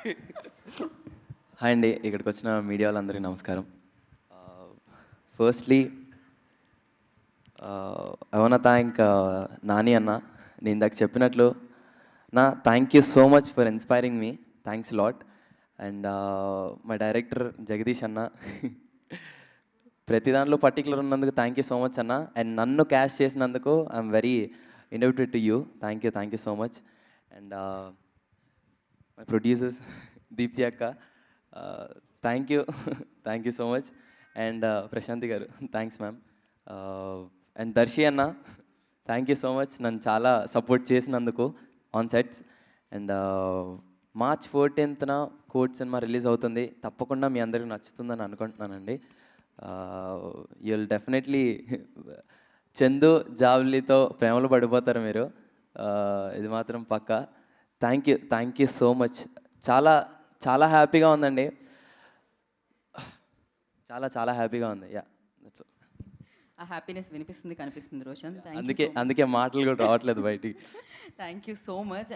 Hi అండి, ఇక్కడికి వచ్చిన మీడియా వాళ్ళందరికీ నమస్కారం. Firstly I want thank Nani అన్న. నేను ఇందాక చెప్పినట్లు నా thank you so much for inspiring మీ. Thanks lot. And my director Jagadish అన్న, ప్రతి దాంట్లో పర్టికులర్ ఉన్నందుకు థ్యాంక్ యూ సో మచ్ అన్న. అండ్ నన్ను క్యాష్ చేసినందుకు I'm very indebted to you. Thank you so much. And my producers Deepthi అక్క, thank you so much. And Prashanthi garu, thanks ma'am. And Darsi అన్న, thank you so much, నన్ను చాలా support చేసినందుకు on sets. And March 14th court cinema release అవుతుంది. తప్పకుండా మీ అందరికి నచ్చుతుందని అనుకుంటున్నానండి. యూ విల్ డెఫినెట్లీ చందు జావ్లీతో ప్రేమలో పడిపోతారు మీరు, ఇది మాత్రం పక్కా. Thank you so much. చాలా చాలా హ్యాపీగా ఉందండి, చాలా హ్యాపీగా ఉంది. యా, ఆ హ్యాపీనెస్ వినిపిస్తుంది, కనిపిస్తుంది రోషన్. అందుకే మాటలు కూడా రావట్లేదు బయటికి. Thank you so much.